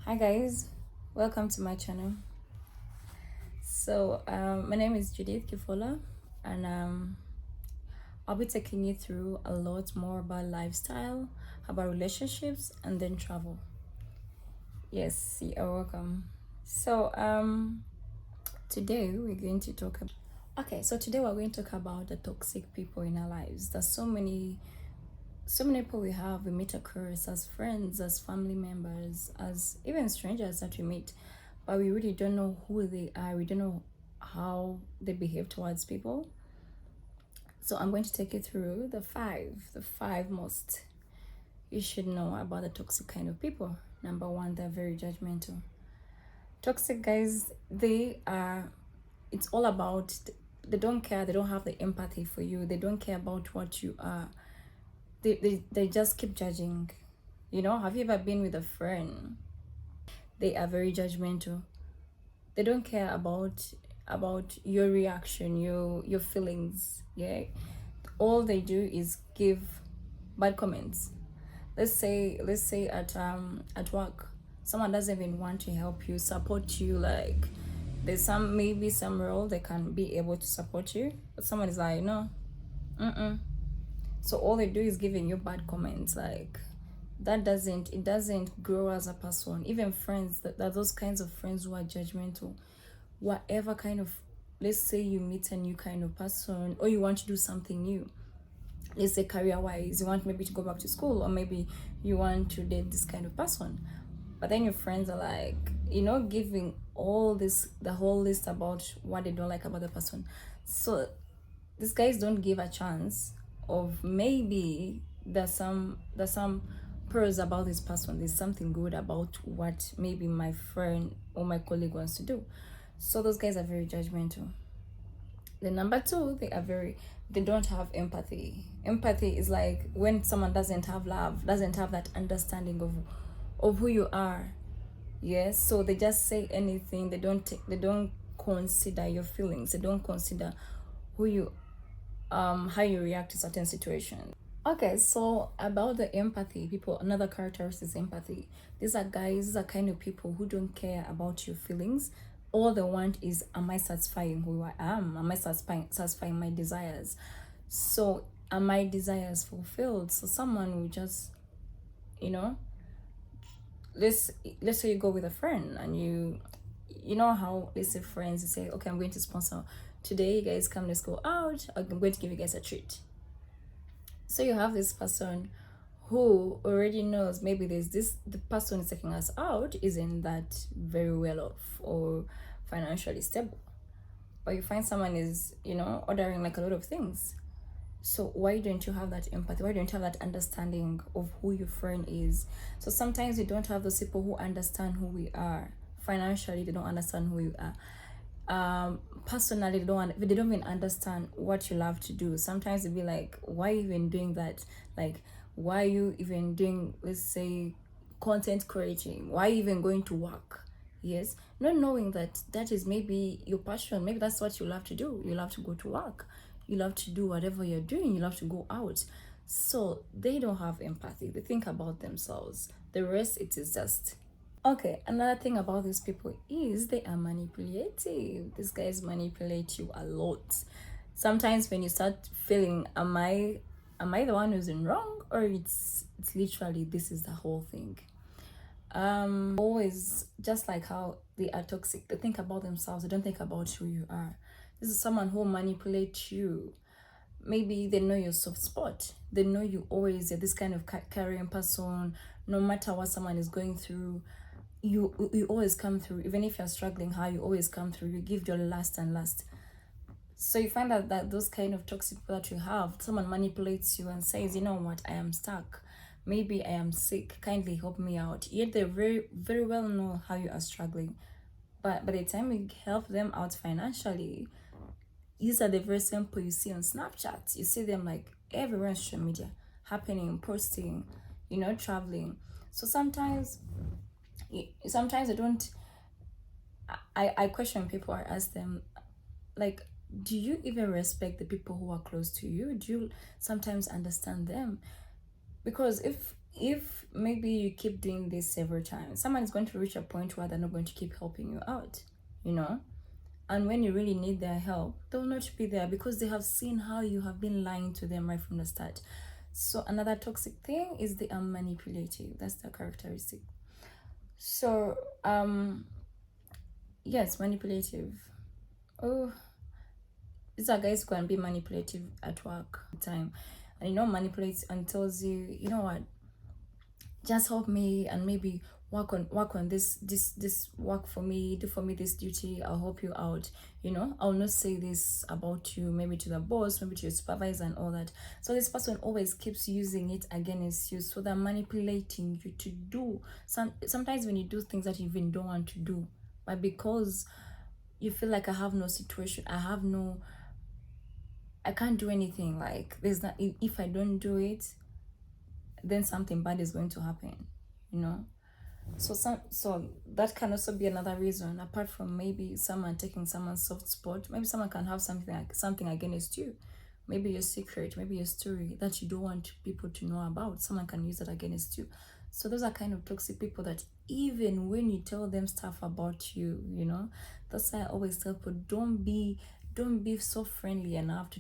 Hi guys, welcome to my channel. My name is Judith Kifola, and I'll be taking you through a lot more about lifestyle, about relationships, and then travel. Yes, you're welcome. So today we're going to talk about. Okay, so today we're going to talk about the toxic people in our lives. There's so many people we meet across as friends, as family members, as even strangers that we meet, but we really don't know who they are. We don't know how they behave towards people. So I'm going to take you through the five most you should know about the toxic kind of people. Number one, they're very judgmental. Toxic guys, it's all about, they don't care, they don't have the empathy for you, they don't care about what you are. They just keep judging. Have you ever been with a friend? They are very judgmental. They don't care about your reaction, your feelings. Yeah, all they do is give bad comments. Let's say at work, someone doesn't even want to help you, support you. Like, there's some role they can be able to support you, but someone is like, no, so all they do is giving you bad comments. Like, it doesn't grow as a person. Even friends, that those kinds of friends who are judgmental, whatever kind of, let's say you meet a new kind of person, or you want to do something new, let's say career wise, you want maybe to go back to school, or maybe you want to date this kind of person, but then your friends are like, giving the whole list about what they don't like about the person. So these guys don't give a chance of, maybe there's some pros about this person, there's something good about what maybe my friend or my colleague wants to do. So those guys are very judgmental. The number two, they don't have empathy. Empathy is like when someone doesn't have love, doesn't have that understanding of who you are. Yes, so they just say anything. They don't consider your feelings. They don't consider who you how you react to certain situations. Okay, so about the empathy, people, another characteristic is empathy. These are kind of people who don't care about your feelings. All they want is, am I satisfying who I am? Am I satisfying my desires? So are my desires fulfilled? So someone will just, you know, let's let's say you go with a friend, and you know how, let's say friends, you say, okay, I'm going to sponsor today, you guys come, let's go out, I'm going to give you guys a treat. So you have this person who already knows, maybe the person is taking us out isn't that very well off or financially stable, but you find someone is, ordering like a lot of things. So why don't you have that empathy? Why don't you have that understanding of who your friend is? So sometimes we don't have those people who understand who we are. Financially, they don't understand who we are. Personally, they don't even understand what you love to do. Sometimes they'll be like, why even doing that? Like, why you even doing, let's say, content creating? Why even going to work? Yes, not knowing that that is maybe your passion. Maybe that's what you love to do. You love to go to work, you love to do whatever you're doing, you love to go out. So they don't have empathy. They think about themselves. The rest, it is just. Okay, another thing about these people is they are manipulative. These guys manipulate you a lot. Sometimes when you start feeling, am I the one who's in wrong, or it's literally this is the whole thing. Always, just like how they are toxic, they think about themselves, they don't think about who you are. This is someone who manipulates you. Maybe they know your soft spot, they know you always are this kind of caring person. No matter what someone is going through, you always come through. Even if you're struggling, how you always come through, you give your last and last. So you find that those kind of toxic people that you have, someone manipulates you and says, you know what, I am stuck, maybe I am sick, kindly help me out. Yet they very very well know how you are struggling, but by the time you help them out financially, these are the very same people you see on Snapchat. You see them like everywhere on social media, happening, posting, traveling. So sometimes I don't. I question people. I ask them, like, do you even respect the people who are close to you? Do you sometimes understand them? Because if maybe you keep doing this several times, someone is going to reach a point where they're not going to keep helping you out, you know. And when you really need their help, they'll not be there because they have seen how you have been lying to them right from the start. So another toxic thing is they are manipulative. That's the characteristic. So yes, manipulative. Oh, these are guys who can be manipulative at work time, and manipulates and tells you, you know what, just help me and maybe work on this work for me, do for me this duty, I'll help you out. I'll not say this about you, maybe to the boss, maybe to your supervisor and all that. So this person always keeps using it against you, so they're manipulating you to do sometimes when you do things that you even don't want to do, but because you feel like I can't do anything, like there's not, if I don't do it, then something bad is going to happen, you know. So that can also be another reason, apart from maybe someone taking someone's soft spot. Maybe someone can have something against you, maybe your secret, maybe your story that you don't want people to know about. Someone can use that against you. So those are kind of toxic people that even when you tell them stuff about you, that's why I always tell people, don't be so friendly enough to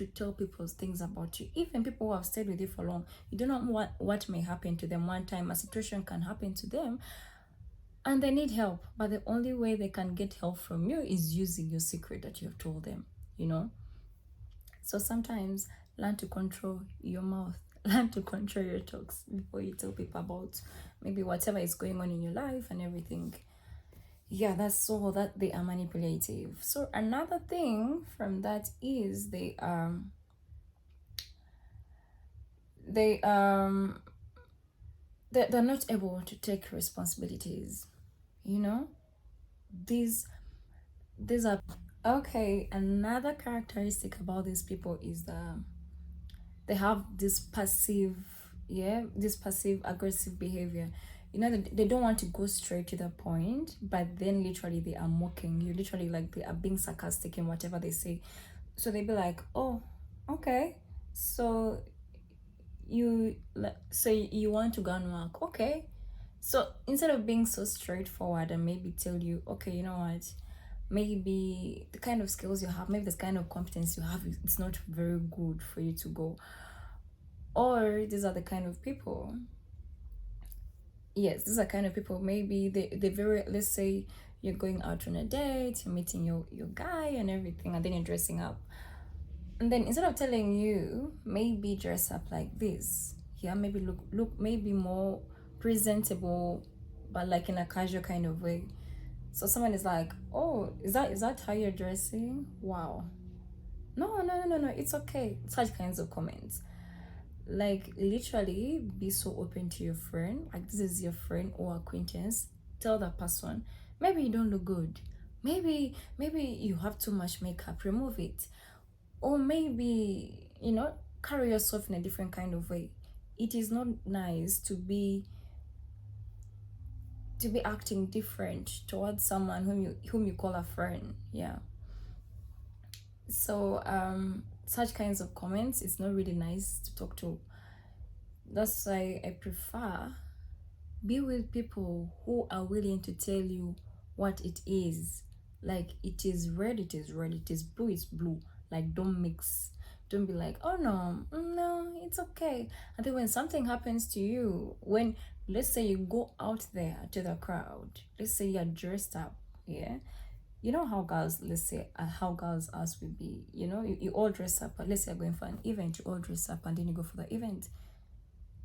tell people things about you. Even people who have stayed with you for long, you do not know what may happen to them. One time a situation can happen to them and they need help, but the only way they can get help from you is using your secret that you have told them, so sometimes learn to control your mouth, learn to control your talks before you tell people about maybe whatever is going on in your life and everything. Yeah, that's all that they are manipulative. So another thing from that is they they're not able to take responsibilities, you know. These these are okay. Another characteristic about these people is that they have this passive aggressive behavior. They don't want to go straight to the point, but then literally they are mocking you, literally, like they are being sarcastic in whatever they say. So they be like, oh, okay, so you want to go and work, okay. So instead of being so straightforward and maybe tell you, okay, you know what, maybe the kind of skills you have, maybe the kind of competence you have, it's not very good for you to go. Or these are the kind of people, yes, these are kind of people, maybe they very, let's say you're going out on a date, you're meeting your guy and everything, and then you're dressing up. And then instead of telling you, maybe dress up like this, yeah, maybe look maybe more presentable, but like in a casual kind of way. So someone is like, oh, is that how you're dressing? Wow. No, no, no, no, no, it's okay. Such kinds of comments. Like literally be so open to your friend, like this is your friend or acquaintance. Tell that person, maybe you don't look good, maybe you have too much makeup, remove it. Or maybe, carry yourself in a different kind of way. It is not nice to be acting different towards someone whom you call a friend. Yeah. So such kinds of comments, it's not really nice to talk to. That's why I prefer be with people who are willing to tell you what it is. Like, it is red, it is red, it is blue, it's blue. Like, don't mix. Don't be like, oh no, no, it's okay. And then when something happens to you, when, let's say you go out there to the crowd, let's say you're dressed up, yeah, you know how girls, let's say how girls us will be, you all dress up, but let's say you're going for an event, you all dress up, and then you go for the event.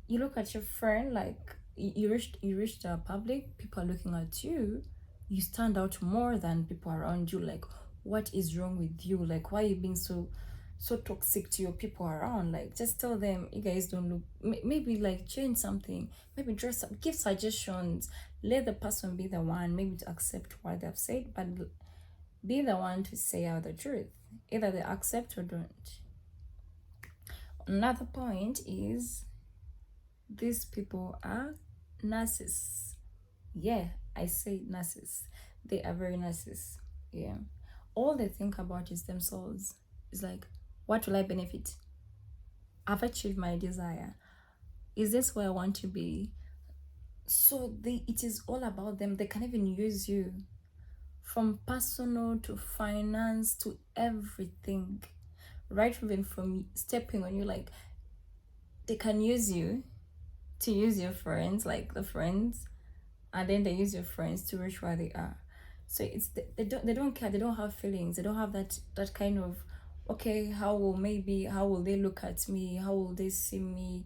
You look at your friend, like you reach the public, people are looking at you, you stand out more than people around you. Like, what is wrong with you? Like, why are you being so toxic to your people around? Like, just tell them, you guys don't look, maybe like change something, maybe dress up, give suggestions. Let the person be the one maybe to accept what they've said, but be the one to say out the truth. Either they accept or don't. Another point is these people are narcissists. Yeah, I say narcissists. They are very narcissists. Yeah. All they think about is themselves. It's like, what will I benefit? I've achieved my desire. Is this where I want to be? So it is all about them. They can even use you from personal to finance to everything. Right, even from stepping on you, like they can use you to use your friends, like the friends, and then they use your friends to reach where they are. So they don't care. They don't have feelings. They don't have that kind of, okay, how will they look at me? How will they see me?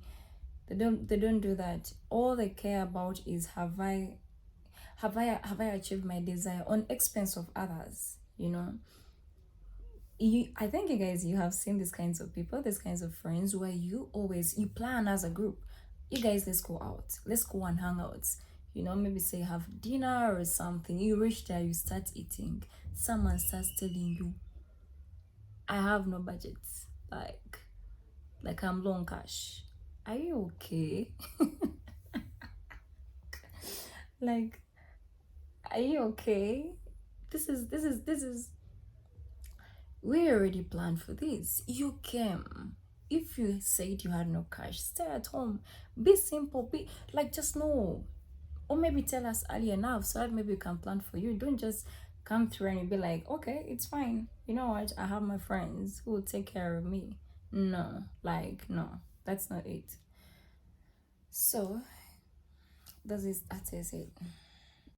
They don't do that. All they care about is have I achieved my desire on expense of others. I think you guys, you have seen these kinds of people, these kinds of friends where you plan as a group. You guys, let's go out. Let's go and hang out. Maybe say have dinner or something. You reach there, you start eating. Someone starts telling you, I have no budget. Like I'm low on cash. Are you okay? Like, are you okay? This is we already planned for this. You came. If you said you had no cash, stay at home. Be simple. Be like, just know. Or maybe tell us early enough so that maybe we can plan for you. Don't just come through and you be like, okay, it's fine. You know what? I have my friends who will take care of me. No, like, no, that's not it. So, that is it.